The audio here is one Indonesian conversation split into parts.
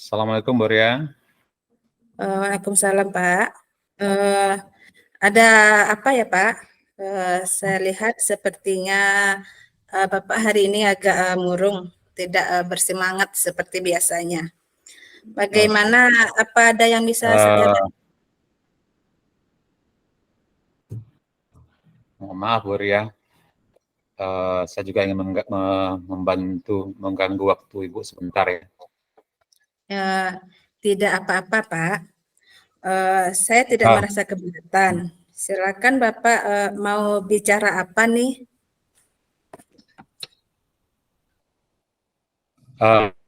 Assalamualaikum, Boria. Waalaikumsalam, Pak. Ada apa ya, Pak? Saya lihat sepertinya Bapak hari ini agak murung, tidak bersemangat seperti biasanya. Bagaimana? Apa ada yang bisa saya bantu? Mohon maaf, Boria. Saya juga ingin membantu mengganggu waktu Ibu sebentar ya. Tidak apa-apa, Pak. Saya tidak merasa keberatan. Silakan Bapak mau bicara apa nih?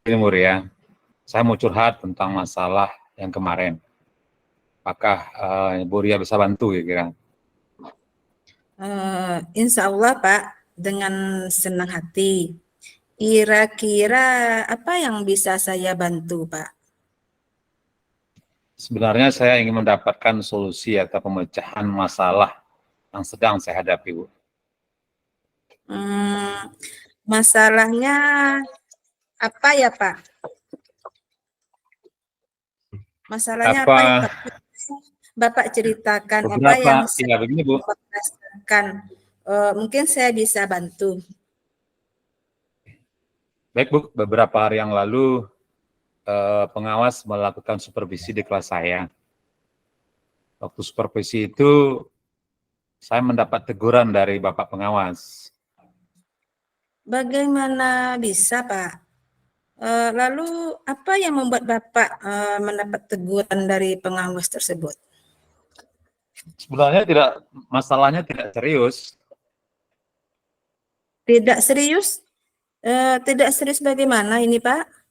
Ini Boria, saya mau curhat tentang masalah yang kemarin. Apakah Boria bisa bantu kira-kira? Insya Allah, Pak, dengan senang hati. Kira-kira apa yang bisa saya bantu, Pak? Sebenarnya saya ingin mendapatkan solusi atau pemecahan masalah yang sedang saya hadapi, Bu. Masalahnya apa ya, Pak? Masalahnya apa ya, Pak? Bapak ceritakan apa yang ya begini, Bu. Bapak rasakan. Mungkin saya bisa bantu. Baik, Bu. Beberapa hari yang lalu pengawas melakukan supervisi di kelas saya. Waktu supervisi itu saya mendapat teguran dari Bapak pengawas. Bagaimana bisa, Pak? Lalu apa yang membuat Bapak mendapat teguran dari pengawas tersebut? Sebenarnya masalahnya tidak serius. Tidak serius? Tidak serius bagaimana ini, Pak?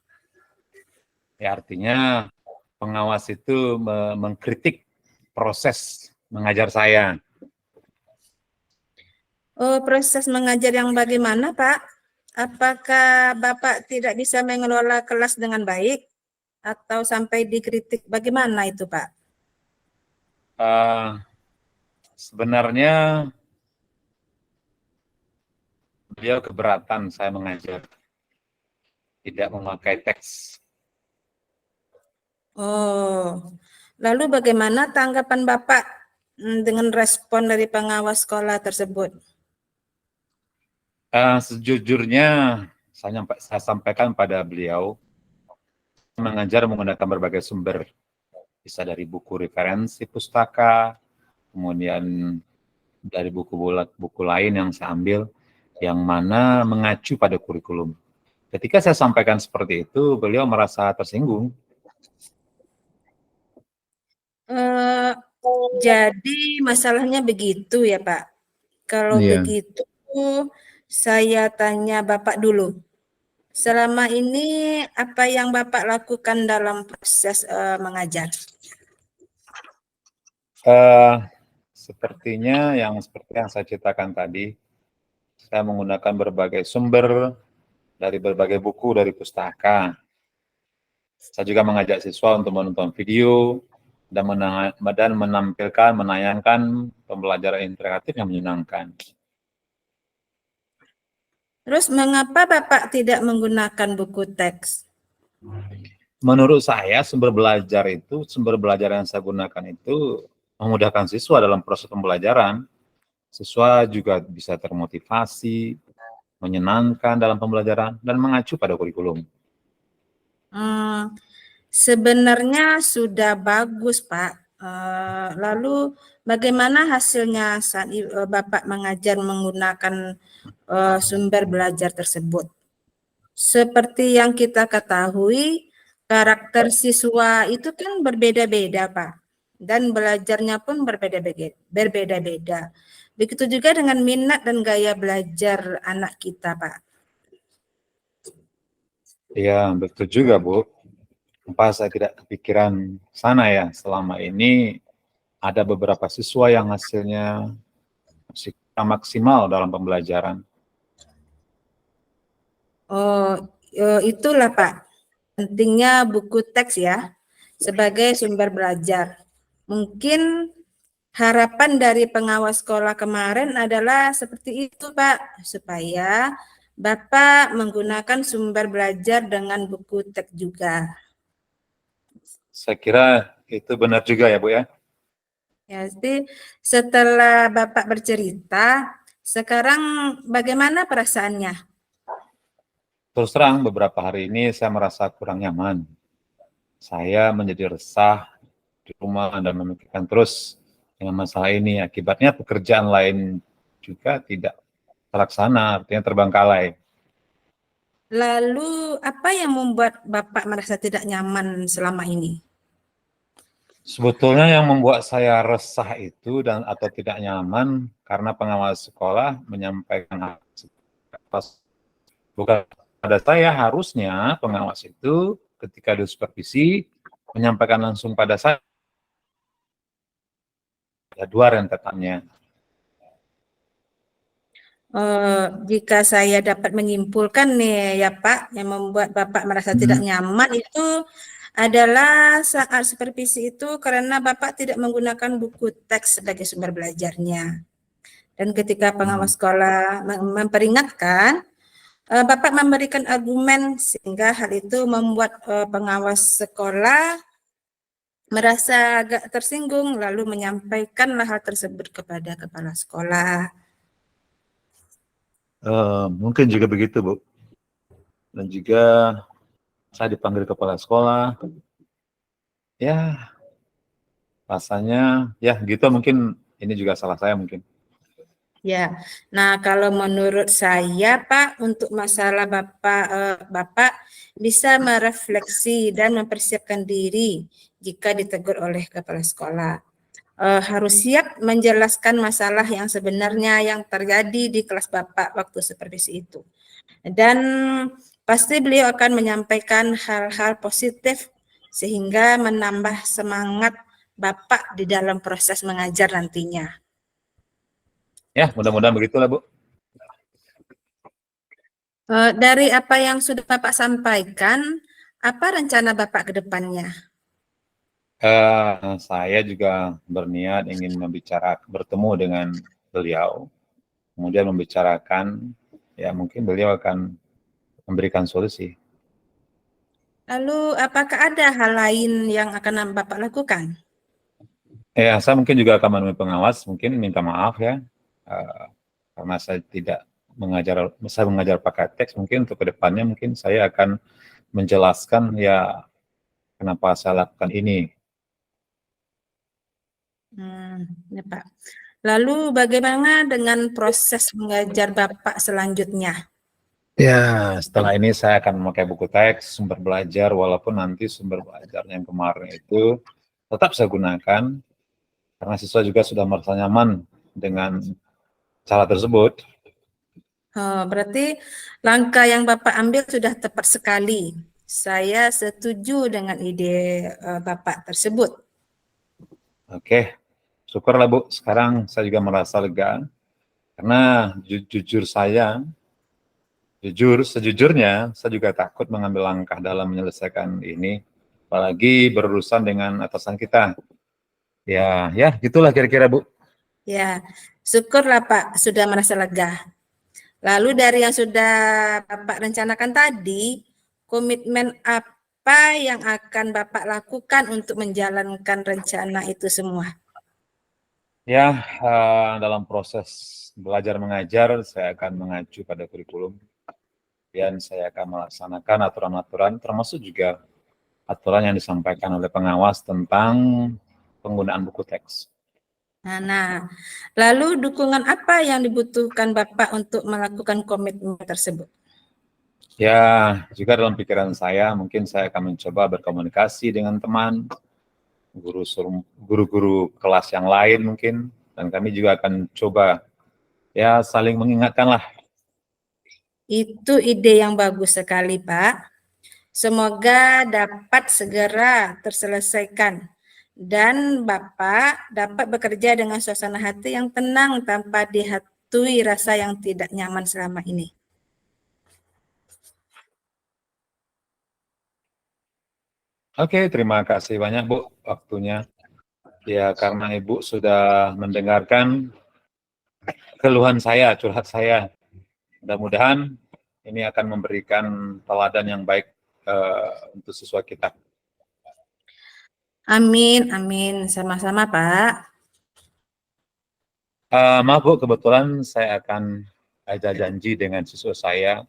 Ya, artinya pengawas itu mengkritik proses mengajar saya. Proses mengajar yang bagaimana, Pak? Apakah Bapak tidak bisa mengelola kelas dengan baik? Atau sampai dikritik bagaimana itu, Pak? Sebenarnya beliau keberatan saya mengajar, tidak memakai teks. Lalu bagaimana tanggapan Bapak dengan respon dari pengawas sekolah tersebut? Sejujurnya saya sampaikan pada beliau, mengajar menggunakan berbagai sumber, bisa dari buku referensi pustaka, kemudian dari buku lain yang saya ambil, yang mana mengacu pada kurikulum. Ketika saya sampaikan seperti itu, beliau merasa tersinggung. Jadi masalahnya begitu ya, Pak. Kalau begitu, saya tanya Bapak dulu. Selama ini apa yang Bapak lakukan dalam proses mengajar? Seperti yang saya ceritakan tadi, saya menggunakan berbagai sumber dari berbagai buku dari pustaka. Saya juga mengajak siswa untuk menonton video dan menayangkan pembelajaran interaktif yang menyenangkan. Terus mengapa Bapak tidak menggunakan buku teks? Menurut saya sumber belajar yang saya gunakan itu memudahkan siswa dalam proses pembelajaran. Siswa juga bisa termotivasi, menyenangkan dalam pembelajaran, dan mengacu pada kurikulum. Sebenarnya sudah bagus, Pak. Lalu bagaimana hasilnya saat Bapak mengajar menggunakan sumber belajar tersebut? Seperti yang kita ketahui, karakter siswa itu kan berbeda-beda, Pak. Dan belajarnya pun berbeda-beda. Begitu juga dengan minat dan gaya belajar anak kita, Pak. Iya, betul juga, Bu. Kenapa saya tidak kepikiran sana ya? Selama ini ada beberapa siswa yang hasilnya masih maksimal dalam pembelajaran. Itulah Pak, pentingnya buku teks ya, sebagai sumber belajar. Mungkin harapan dari pengawas sekolah kemarin adalah seperti itu Pak, supaya Bapak menggunakan sumber belajar dengan buku teks juga. Saya kira itu benar juga ya, Bu ya. Ya, jadi setelah Bapak bercerita, sekarang bagaimana perasaannya? Terus terang beberapa hari ini saya merasa kurang nyaman. Saya menjadi resah di rumah dan memikirkan terus dengan masalah ini. Akibatnya pekerjaan lain juga tidak terlaksana, artinya terbengkalai. Lalu apa yang membuat Bapak merasa tidak nyaman selama ini? Sebetulnya yang membuat saya resah itu dan atau tidak nyaman karena pengawas sekolah menyampaikan hal tersebut. Bukan pada saya, harusnya pengawas itu ketika disupervisi menyampaikan langsung pada saya. Ada dua rentetannya. Jika saya dapat menyimpulkan nih ya Pak, yang membuat Bapak merasa tidak nyaman itu adalah saat supervisi itu karena Bapak tidak menggunakan buku teks sebagai sumber belajarnya. Dan ketika pengawas sekolah memperingatkan, Bapak memberikan argumen sehingga hal itu membuat pengawas sekolah merasa agak tersinggung lalu menyampaikanlah hal tersebut kepada kepala sekolah. Mungkin juga begitu, Bu. Dan juga saya dipanggil kepala sekolah. Ya, rasanya ya gitu, mungkin ini juga salah saya mungkin. Ya, nah kalau menurut saya Pak, untuk masalah Bapak bisa merefleksi dan mempersiapkan diri jika ditegur oleh kepala sekolah. Harus siap menjelaskan masalah yang sebenarnya yang terjadi di kelas Bapak waktu supervisi itu. Dan pasti beliau akan menyampaikan hal-hal positif sehingga menambah semangat Bapak di dalam proses mengajar nantinya. Ya, mudah-mudahan begitulah, Bu. Dari apa yang sudah Bapak sampaikan, apa rencana Bapak ke depannya? Saya juga berniat ingin bertemu dengan beliau, kemudian membicarakan, ya mungkin beliau akan memberikan solusi. Lalu apakah ada hal lain yang akan Bapak lakukan? Ya, saya mungkin juga akan menemui pengawas, mungkin minta maaf ya, karena saya mengajar pakai teks, mungkin untuk kedepannya mungkin saya akan menjelaskan ya kenapa saya lakukan ini. Ya Pak. Lalu bagaimana dengan proses mengajar Bapak selanjutnya? Ya, setelah ini saya akan memakai buku teks, sumber belajar, walaupun nanti sumber belajar yang kemarin itu tetap saya gunakan, karena siswa juga sudah merasa nyaman dengan cara tersebut. Berarti langkah yang Bapak ambil sudah tepat sekali. Saya setuju dengan ide Bapak tersebut. Oke, syukurlah Bu, sekarang saya juga merasa lega, karena sejujurnya saya juga takut mengambil langkah dalam menyelesaikan ini, apalagi berurusan dengan atasan kita. Ya, gitulah kira-kira Bu. Ya, syukurlah Pak sudah merasa lega. Lalu dari yang sudah Bapak rencanakan tadi, komitmen apa yang akan Bapak lakukan untuk menjalankan rencana itu semua? Ya, dalam proses belajar mengajar, saya akan mengacu pada kurikulum, dan saya akan melaksanakan aturan-aturan, termasuk juga aturan yang disampaikan oleh pengawas tentang penggunaan buku teks. Nah, lalu dukungan apa yang dibutuhkan Bapak untuk melakukan komitmen tersebut? Ya, juga dalam pikiran saya, mungkin saya akan mencoba berkomunikasi dengan teman, guru-guru kelas yang lain mungkin, dan kami juga akan coba ya saling mengingatkan lah. Itu ide yang bagus sekali, Pak. Semoga dapat segera terselesaikan dan Bapak dapat bekerja dengan suasana hati yang tenang tanpa dihantui rasa yang tidak nyaman selama ini. Oke, terima kasih banyak Bu waktunya. Ya, karena Ibu sudah mendengarkan keluhan saya, curhat saya. Mudah-mudahan ini akan memberikan teladan yang baik untuk siswa kita. Amin, amin. Sama-sama, Pak. Maaf Bu, kebetulan saya akan ada janji dengan siswa saya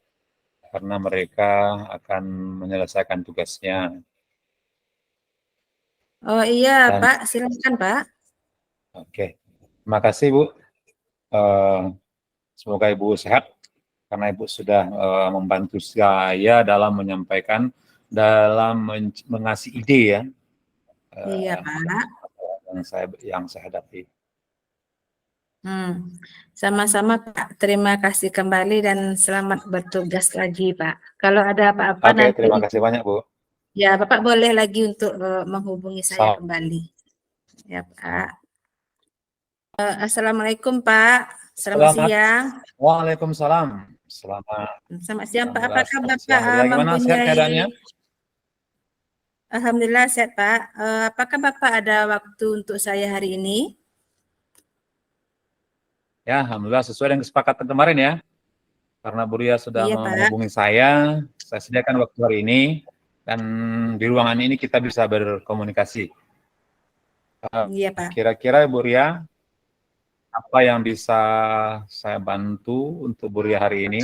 karena mereka akan menyelesaikan tugasnya. Oh iya, Dan Pak. Silakan, Pak. oke, terima kasih Bu. Eh, Semoga Ibu sehat karena Ibu sudah membantu saya dalam menyampaikan, dalam mengasih ide ya Iya, eh, Pak. yang saya hadapi. Sama-sama, Pak. Terima kasih kembali dan selamat bertugas lagi, Pak. Kalau ada apa-apa Oke, nanti, terima kasih banyak Bu. ya Bapak boleh lagi untuk menghubungi saya Salam. kembali. Ya, Pak. Assalamualaikum, Pak. Selamat Selamat. siang. Waalaikumsalam. Selamat Selamat siang, Pak. 19 Apakah siang Bapak Buria. Gimana sehat keadaannya? mempunyai... Alhamdulillah sehat, Pak. Apakah Bapak ada waktu untuk saya hari ini? Ya, alhamdulillah sesuai dengan kesepakatan kemarin ya. Karena Buria sudah Iya, Pak. menghubungi saya sediakan waktu hari ini dan di ruangan ini kita bisa berkomunikasi. Iya, Pak. Kira-kira Buria, apa yang bisa saya bantu untuk Buria hari ini?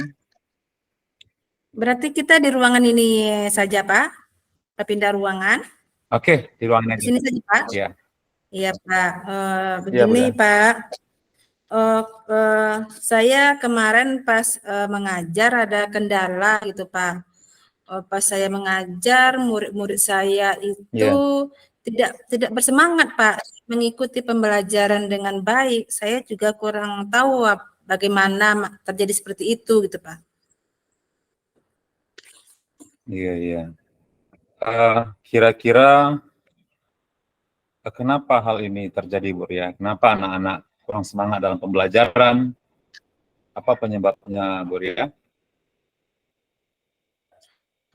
Berarti kita di ruangan ini saja, Pak. Kita pindah ruangan. Oke, di ruangan Di ini. sini saja, Pak. Ya, Iya, Pak. iya Begini, Buria. Pak. Saya kemarin pas mengajar ada kendala gitu, Pak. Pas saya mengajar, murid-murid saya itu Iya, tidak bersemangat, Pak, mengikuti pembelajaran dengan baik. Saya juga kurang tahu bagaimana terjadi seperti itu gitu, Pak. iya, iya. Kira-kira kenapa hal ini terjadi, Buria? Kenapa anak-anak kurang semangat dalam pembelajaran? Apa penyebabnya, Buria?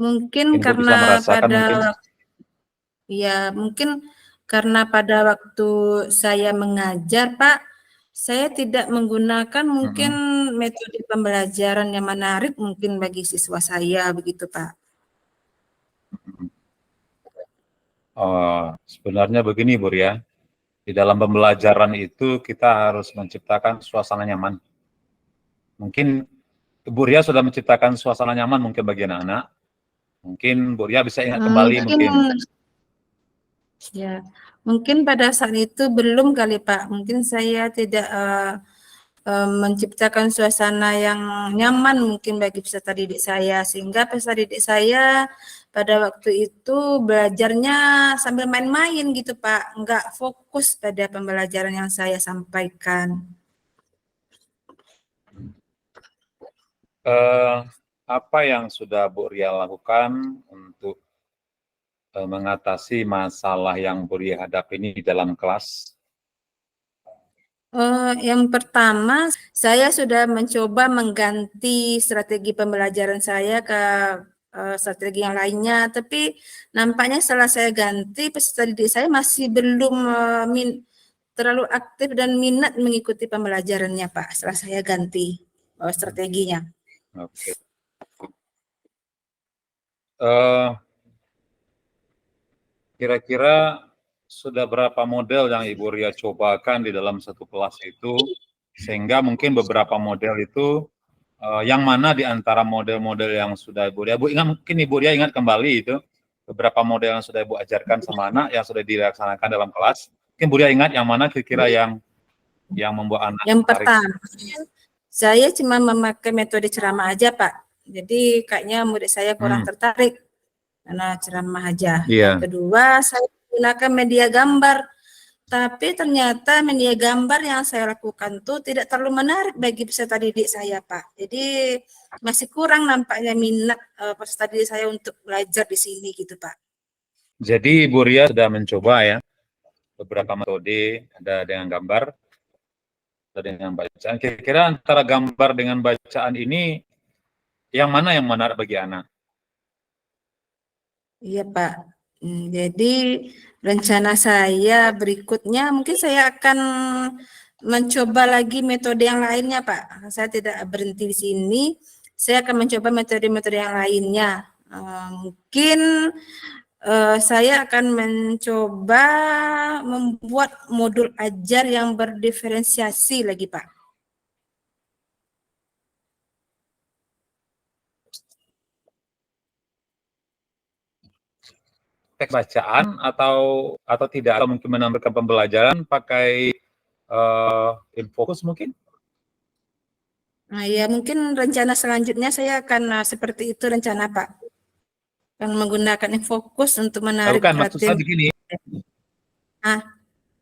Mungkin Ibu bisa karena merasakan pada mungkin? mungkin karena pada waktu saya mengajar, Pak, saya tidak menggunakan mungkin Mm-mm. metode pembelajaran yang menarik mungkin bagi siswa saya begitu, Pak. Sebenarnya begini, Buria. Di dalam pembelajaran itu kita harus menciptakan suasana nyaman. Mungkin Buria sudah menciptakan suasana nyaman mungkin bagi anak-anak. Mungkin Buria bisa ingat kembali Mungkin mungkin. ya, mungkin pada saat itu belum kali, Pak. Mungkin saya tidak menciptakan suasana yang nyaman mungkin bagi peserta didik saya, sehingga peserta didik saya pada waktu itu belajarnya sambil main-main gitu, Pak. Enggak fokus pada pembelajaran yang saya sampaikan. Apa yang sudah Buria lakukan untuk mengatasi masalah yang Buria hadapi ini di dalam kelas? Yang pertama, saya sudah mencoba mengganti strategi pembelajaran saya ke strategi yang lainnya, tapi nampaknya setelah saya ganti, peserta didik saya masih belum terlalu aktif dan minat mengikuti pembelajarannya, Pak, setelah saya ganti strateginya. Oke. Kira-kira sudah berapa model yang Ibu Ria cobakan di dalam satu kelas itu, sehingga mungkin beberapa model itu, yang mana di antara model-model yang sudah Ibu Ria, mungkin Ibu Ria ingat kembali itu, beberapa model yang sudah Ibu ajarkan sama anak, yang sudah dilaksanakan dalam kelas, mungkin Bu Ria ingat yang mana kira-kira yang membuat anak Yang tertarik? pertama, saya cuma memakai metode ceramah aja, Pak. Jadi kayaknya murid saya kurang tertarik karena ceramah aja. Iya. Yang kedua, saya menggunakan media gambar, tapi ternyata media gambar yang saya lakukan tuh tidak terlalu menarik bagi peserta didik saya, Pak. Jadi masih kurang nampaknya minat peserta didik saya untuk belajar di sini gitu, Pak. Jadi Ibu Ria sudah mencoba ya beberapa metode, ada dengan gambar, ada dengan bacaan. Kira-kira antara gambar dengan bacaan ini yang mana yang menarik bagi anak? Iya, Pak. Jadi rencana saya berikutnya mungkin saya akan mencoba lagi metode yang lainnya, Pak. Saya tidak berhenti di sini. Saya akan mencoba metode-metode yang lainnya. Mungkin Saya akan mencoba membuat modul ajar yang berdiferensiasi lagi, Pak. Teks bacaan atau tidak, atau mungkin menambahkan pembelajaran pakai InFocus mungkin? Nah, ya mungkin rencana selanjutnya saya akan seperti itu rencana, Pak. Akan menggunakan InFocus untuk menarik Bukan, maksud saya perhatian. begini. Ah,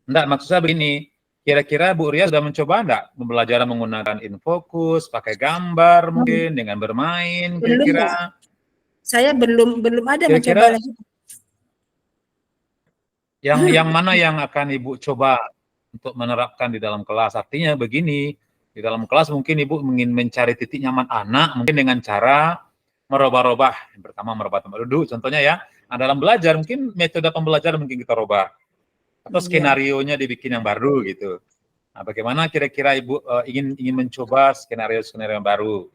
Enggak, maksud saya begini. Kira-kira Bu Ria sudah mencoba enggak pembelajaran menggunakan InFocus, pakai gambar mungkin, dengan bermain, belum, Pak. kira-kira? Saya belum ada Kira-kira mencoba lagi. yang mana yang akan Ibu coba untuk menerapkan di dalam kelas? Artinya begini, di dalam kelas mungkin Ibu ingin mencari titik nyaman anak, mungkin dengan cara merubah-rubah. Yang pertama merubah tempat duduk, contohnya ya. Nah, dalam belajar mungkin metode pembelajaran mungkin kita rubah. Atau Iya. skenario-nya dibikin yang baru gitu. Nah, bagaimana kira-kira Ibu ingin mencoba skenario-skenario yang baru?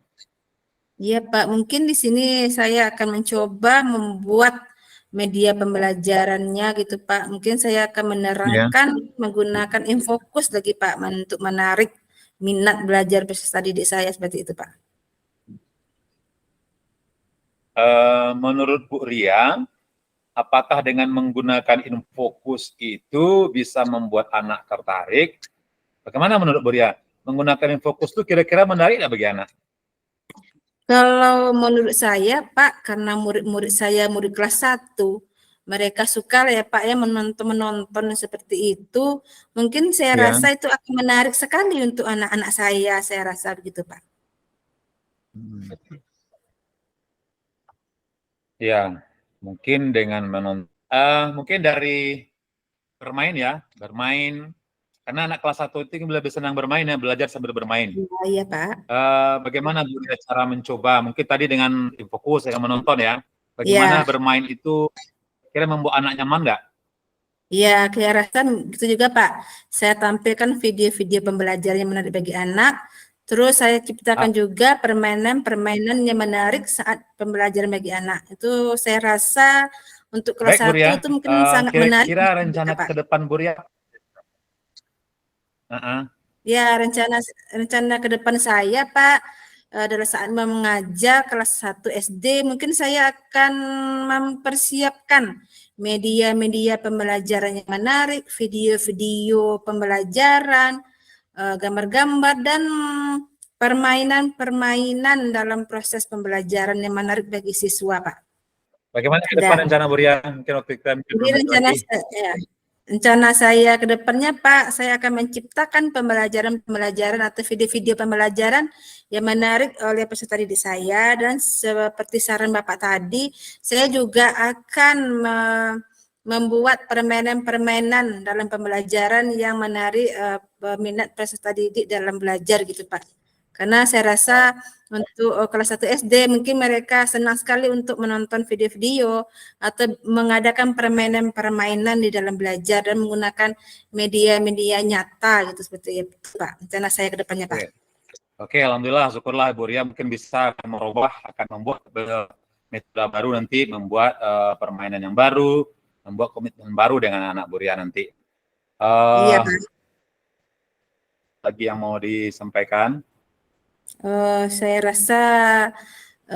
Iya, Pak. Mungkin di sini saya akan mencoba membuat media pembelajarannya gitu, Pak. Mungkin saya akan menerangkan menggunakan InFocus lagi, Pak, untuk menarik minat belajar peserta didik saya seperti itu, Pak. Menurut Bu Ria, apakah dengan menggunakan InFocus itu bisa membuat anak tertarik? Bagaimana menurut Bu Ria? Menggunakan InFocus itu kira-kira menarik nggak bagi anak? Kalau menurut saya, Pak, karena murid-murid saya murid kelas 1, mereka suka ya Pak ya menonton seperti itu. Mungkin saya rasa itu akan menarik sekali untuk anak-anak saya rasa begitu, Pak. Ya, mungkin dengan menonton, mungkin dari bermain ya, bermain. Karena anak kelas 1 itu lebih senang bermain ya, belajar sambil bermain. Iya, Pak. Bagaimana Bu Ria cara mencoba? Mungkin tadi dengan fokus dengan menonton ya. Bagaimana Iya. bermain itu kira membuat anak nyaman nggak? Iya, saya rasa gitu juga, Pak. Saya tampilkan video-video pembelajaran yang menarik bagi anak. Terus saya ciptakan juga permainan-permainan yang menarik saat pembelajaran bagi anak. Itu saya rasa untuk kelas Baik, Bu 1 Ria. itu mungkin sangat menarik. Kira-kira rencana Pak. ke depan Bu Ria? Ya, rencana ke depan saya, Pak, adalah saat mengajar kelas 1 SD, mungkin saya akan mempersiapkan media-media pembelajaran yang menarik, video-video pembelajaran, gambar-gambar, dan permainan-permainan dalam proses pembelajaran yang menarik bagi siswa, Pak. Bagaimana ke depan rencana Bu Ria? Mungkin waktu kita rencana saya ke depannya, Pak, saya akan menciptakan pembelajaran atau video-video pembelajaran yang menarik oleh peserta didik saya, dan seperti saran Bapak tadi, saya juga akan membuat permainan-permainan dalam pembelajaran yang menarik minat peserta didik dalam belajar gitu, Pak. Karena saya rasa untuk kelas 1 SD mungkin mereka senang sekali untuk menonton video-video atau mengadakan permainan-permainan di dalam belajar dan menggunakan media-media nyata gitu seperti itu, Pak. Rencana saya ke depannya, Pak. Oke, alhamdulillah, syukurlah Bu Ria mungkin bisa akan membuat metode baru nanti, membuat permainan yang baru, membuat komitmen baru dengan anak Bu Ria nanti. Iya, Pak. Lagi yang mau disampaikan? Saya rasa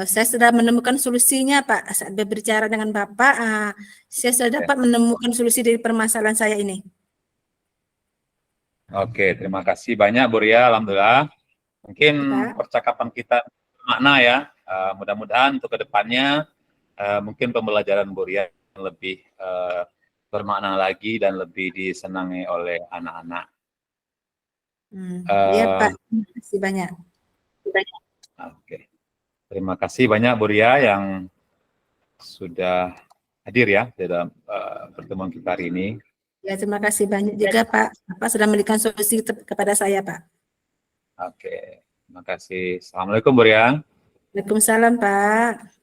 saya sudah menemukan solusinya, Pak. Saat berbicara dengan Bapak, saya sudah dapat menemukan solusi dari permasalahan saya ini. Oke, terima kasih banyak Bu Ria, alhamdulillah. Mungkin percakapan kita bermakna ya. Mudah-mudahan untuk kedepannya mungkin pembelajaran Bu Ria lebih bermakna lagi dan lebih disenangi oleh anak-anak. Iya, Pak. Terima kasih banyak. Oke. Terima kasih banyak Bu Ria yang sudah hadir ya dalam pertemuan kita hari ini. Ya, terima kasih banyak juga Pak. Bapak sudah memberikan solusi kepada saya, Pak. Oke, terima kasih. Assalamualaikum Bu Ria. Waalaikumsalam, Pak.